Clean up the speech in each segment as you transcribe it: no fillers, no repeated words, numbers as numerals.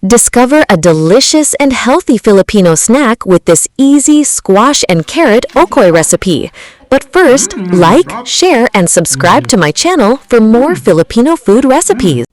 Discover a delicious and healthy Filipino snack with this easy squash and carrot okoy recipe. But first, like, share, and subscribe to my channel for more Filipino food recipes.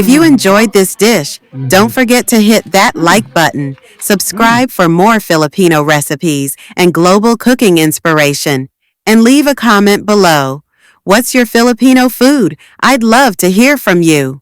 If you enjoyed this dish, don't forget to hit that like button, subscribe for more Filipino recipes and global cooking inspiration, and leave a comment below. What's your Filipino food? I'd love to hear from you.